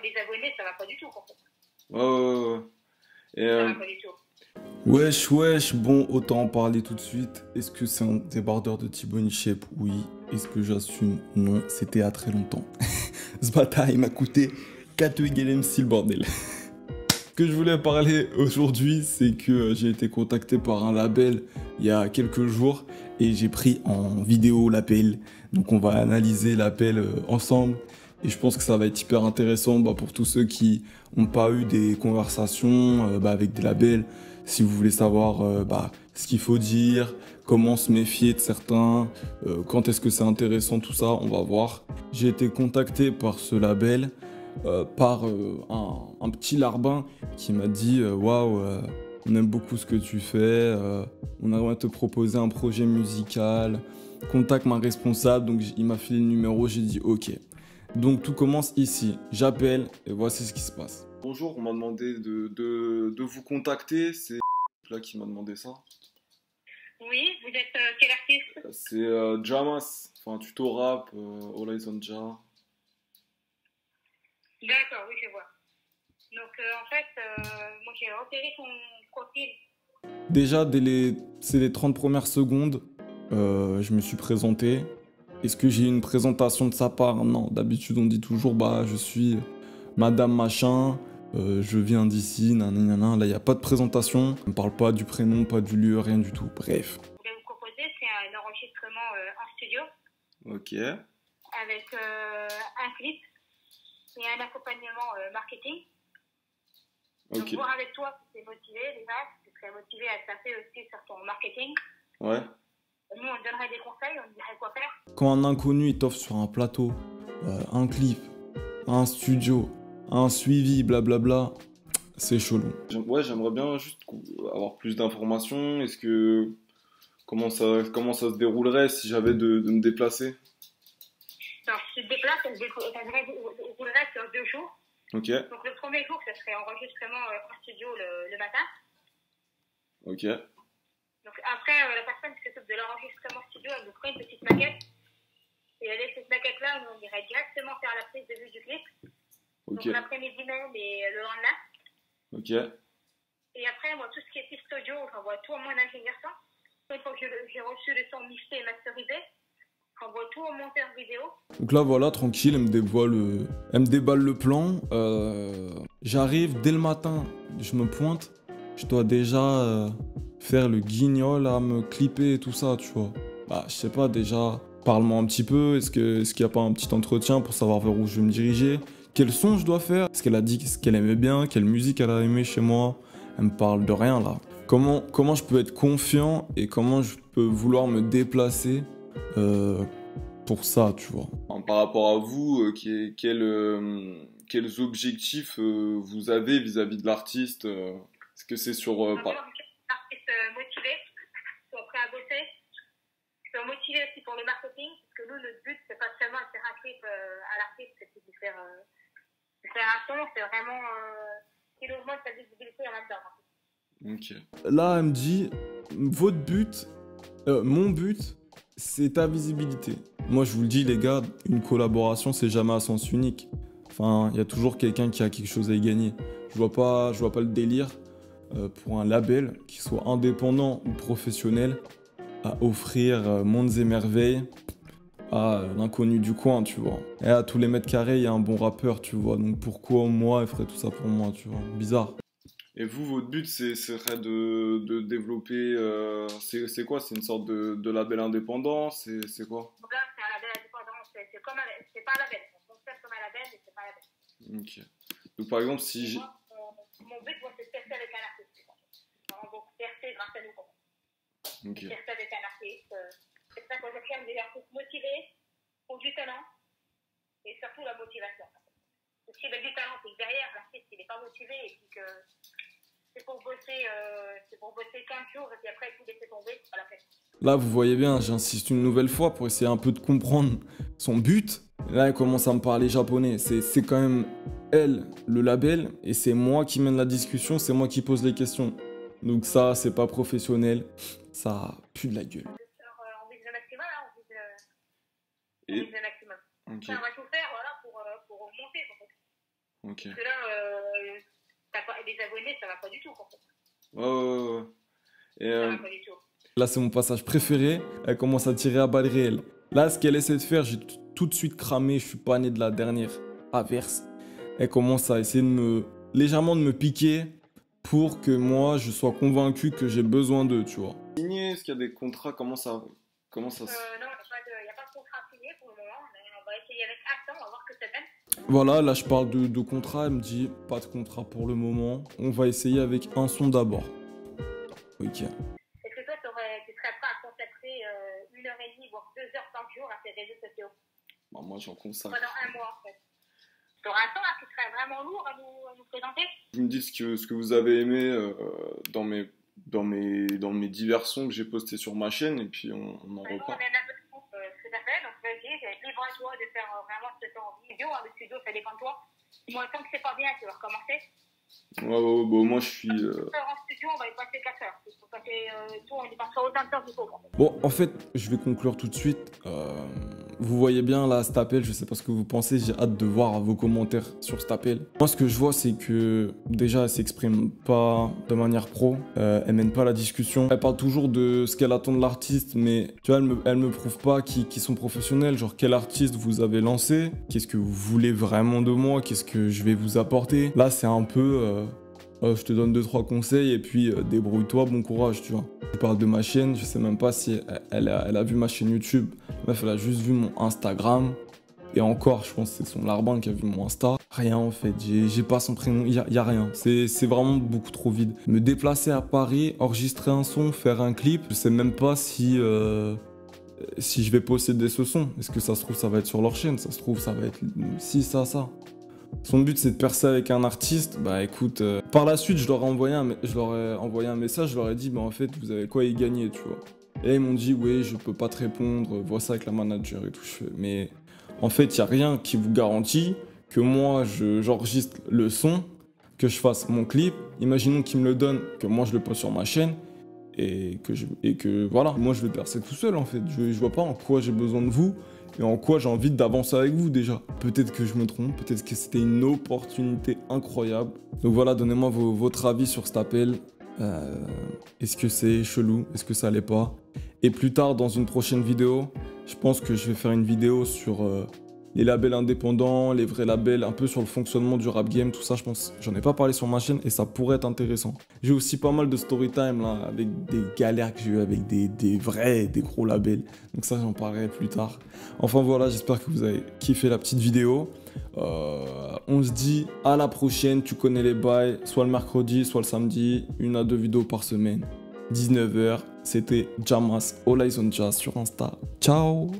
des abonnés, ça va pas du tout, en fait. Ouais, ouais, ouais. Et, Ça va pas du tout. wesh, bon, autant en parler tout de suite. Est-ce que c'est un débardeur de T-Bone Shape? Oui. Est-ce que j'assume? Non, c'était à très longtemps. Ce bataille m'a coûté 4 MC le bordel. Ce que je voulais parler aujourd'hui, c'est que j'ai été contacté par un label il y a quelques jours et j'ai pris en vidéo l'appel. Donc on va analyser l'appel ensemble et je pense que ça va être hyper intéressant pour tous ceux qui n'ont pas eu des conversations avec des labels. Si vous voulez savoir ce qu'il faut dire, comment se méfier de certains, quand est-ce que c'est intéressant, tout ça, on va voir. J'ai été contacté par ce label par un petit larbin qui m'a dit waouh, on aime beaucoup ce que tu fais, on aimerait te proposer un projet musical, contacte ma responsable. Donc il m'a filé le numéro, j'ai dit ok. Donc tout commence ici, j'appelle et voici ce qui se passe. Bonjour, on m'a demandé de vous contacter, c'est là qui m'a demandé ça. Oui, vous êtes quel artiste? C'est Jamas, enfin tuto rap, All Eyes on Ja. D'accord, oui, je vois. Donc, en fait, moi, j'ai repéré ton profil. Déjà, c'est les 30 premières secondes, je me suis présenté. Est-ce que j'ai une présentation de sa part? Non, d'habitude on dit toujours je suis Madame Machin, je viens d'ici, nanana. Là, il n'y a pas de présentation, on ne parle pas du prénom, pas du lieu, rien du tout. Bref. Ce que je vais vous proposer, c'est un enregistrement en studio Ok, avec un clip et un accompagnement marketing. Donc, ok. voir avec toi si tu es motivé, déjà, si tu serais motivé à taper aussi sur ton marketing. Ouais. Nous, on te donnerait des conseils, on te dirait quoi faire. Quand un inconnu il t'offre sur un plateau, un clip, un studio, un suivi, blablabla, c'est chelou. Ouais, j'aimerais bien juste avoir plus d'informations. Comment ça se déroulerait si j'avais de me déplacer? Alors, si tu te déplaces, ça roulerait sur 2 jours. Ok, Donc, le premier jour, ce serait enregistrement en studio le matin. ok, Donc, après, la personne qui s'occupe de l'enregistrement studio, elle vous ferait une petite maquette. Et avec cette maquette-là, on irait directement faire la prise de vue du clip. ok, Donc, l'après-midi même et le lendemain. ok. Et après, moi, tout ce qui est piste audio, j'envoie tout à mon ingénieur son. Une fois que j'ai reçu le son mixé et masterisé, j'envoie tout au monteur vidéo. Donc là, voilà, tranquille, elle me déballe le plan. J'arrive dès le matin, je me pointe. Je dois déjà faire le guignol à me clipper et tout ça, tu vois. Je sais pas, déjà, parle-moi un petit peu. Est-ce qu'il n'y a pas un petit entretien pour savoir vers où je vais me diriger? Quel son je dois faire? Est-ce qu'elle a dit ce qu'elle aimait bien? Quelle musique elle a aimé chez moi? Elle me parle de rien, là. Comment je peux être confiant et comment je peux vouloir me déplacer pour ça, tu vois. Par rapport à vous, quels objectifs vous avez vis-à-vis de l'artiste? Est-ce que c'est sur... moi, je suis une artiste motivée, qui sont prêts à bosser, qui sont motivés aussi pour le marketing, parce que nous, notre but, c'est pas seulement de faire un clip à l'artiste, c'est de faire un son, c'est vraiment qu'il augmente sa visibilité en même temps. Ok. Là, elle me dit, votre but, mon but, c'est ta visibilité. Moi, je vous le dis, les gars, une collaboration, c'est jamais à sens unique. Enfin, il y a toujours quelqu'un qui a quelque chose à y gagner. Je vois pas le délire pour un label, qui soit indépendant ou professionnel, à offrir mondes et merveilles à l'inconnu du coin, tu vois. Et à tous les mètres carrés, il y a un bon rappeur, tu vois. Donc pourquoi moi, elle ferait tout ça pour moi, tu vois. Bizarre. Et vous, votre but, serait de développer... c'est quoi? C'est une sorte de label indépendant? C'est quoi? Donc là, c'est un label indépendant, c'est pas un label. On fonctionne comme un label, mais c'est pas un label. Ok. Donc par exemple, si j'ai... Moi, mon but, moi, c'est de percer avec un artiste. Vraiment, donc, percer grâce à nous. Ok. Percer avec un artiste. C'est ça que je cherche, des artistes motivés, qui ont du talent, et surtout la motivation. Parce que du talent, c'est que derrière, l'artiste, il n'est pas motivé, et puis que c'est pour bosser 15 jours, et puis après, tout laisser tomber, c'est pas la peine. Là, vous voyez bien, j'insiste une nouvelle fois pour essayer un peu de comprendre son but. Là, elle commence à me parler japonais. C'est quand même elle, le label, et c'est moi qui mène la discussion, c'est moi qui pose les questions. Donc ça, c'est pas professionnel, ça pue de la gueule. On vise le maximum, hein, on vise le maximum. Okay. Ça, on va tout faire, voilà, pour monter, en fait. Ok. Parce que là, les abonnés, ça va pas du tout, en fait. Ouais. Et, ça va pas du tout. Là, c'est mon passage préféré. Elle commence à tirer à balles réelles. Là, ce qu'elle essaie de faire, j'ai tout de suite cramé. Je suis pas né de la dernière averse. Elle commence à essayer légèrement de me piquer pour que moi, je sois convaincu que j'ai besoin d'eux, tu vois. Signé, est-ce qu'il y a des contrats? Comment ça Non, il n'y a pas de contrat signé pour le moment. On va essayer avec Aston, on va voir ce que ça donne. Voilà, là, je parle de contrat. Elle me dit, pas de contrat pour le moment. On va essayer avec un son d'abord. Ok. Est-ce que toi, tu serais prêt à consacrer 1h30, voire 2 heures par jour à tes réseaux sociaux? Bah, moi, j'en consacre. Pendant un mois, en fait. Tu auras un temps là, qui serait vraiment lourd à nous présenter? Vous me dites ce que vous avez aimé dans mes divers sons que j'ai postés sur ma chaîne et puis on en reparle. On aime un peu de tout ce que tu as fait, donc vas-y, libre à toi de faire vraiment ce que tu as envie. Vidéo, le studio, ça dépend de toi. Moi, tant que c'est pas bien, tu vas recommencer. Ouais, bon, moi je suis. En studio, on va y passer 4 heures. Il faut passer tout, on y passera autant de temps qu'il faut. Bon, en fait, je vais conclure tout de suite. Vous voyez bien là, cet appel, je sais pas ce que vous pensez, j'ai hâte de voir vos commentaires sur cet appel. Moi, ce que je vois, c'est que déjà, elle s'exprime pas de manière pro, elle mène pas la discussion. Elle parle toujours de ce qu'elle attend de l'artiste, mais tu vois, elle me prouve pas qu'ils sont professionnels. Genre, quel artiste vous avez lancé? Qu'est-ce que vous voulez vraiment de moi? Qu'est-ce que je vais vous apporter? Là, c'est un peu. Je te donne 2-3 conseils et puis débrouille-toi, bon courage, tu vois. Je parle de ma chaîne, je sais même pas si elle a vu ma chaîne YouTube. Bref, elle a juste vu mon Instagram. Et encore, je pense que c'est son larbin qui a vu mon Insta. Rien en fait, j'ai pas son prénom, y a rien. C'est vraiment beaucoup trop vide. Me déplacer à Paris, enregistrer un son, faire un clip, je sais même pas si je vais posséder ce son. Est-ce que ça se trouve, ça va être sur leur chaîne? Ça se trouve, ça va être si, ça. Son but, c'est de percer avec un artiste. Bah écoute, par la suite, je leur ai envoyé un message, je leur ai dit, bah en fait, vous avez quoi y gagner, tu vois. Et ils m'ont dit, oui, je peux pas te répondre, vois ça avec la manager et tout. Mais en fait, il n'y a rien qui vous garantit que moi, j'enregistre le son, que je fasse mon clip. Imaginons qu'ils me le donnent, que moi, je le poste sur ma chaîne. Et que voilà, moi, je vais percer tout seul, en fait. Je vois pas en quoi j'ai besoin de vous. Et en quoi j'ai envie d'avancer avec vous déjà. Peut-être que je me trompe, peut-être que c'était une opportunité incroyable. Donc voilà, donnez-moi votre avis sur cet appel. Est-ce que c'est chelou? Est-ce que ça l'est pas? Et plus tard, dans une prochaine vidéo, je pense que je vais faire une vidéo sur les labels indépendants, les vrais labels, un peu sur le fonctionnement du rap game, tout ça, je pense. J'en ai pas parlé sur ma chaîne et ça pourrait être intéressant. J'ai aussi pas mal de story time là, avec des galères que j'ai eues avec des gros labels. Donc ça, j'en parlerai plus tard. Enfin voilà, j'espère que vous avez kiffé la petite vidéo. On se dit à la prochaine, tu connais les bails, soit le mercredi, soit le samedi, 1 à 2 vidéos par semaine. 19h, c'était Jamas All Eyes on Jazz sur Insta. Ciao!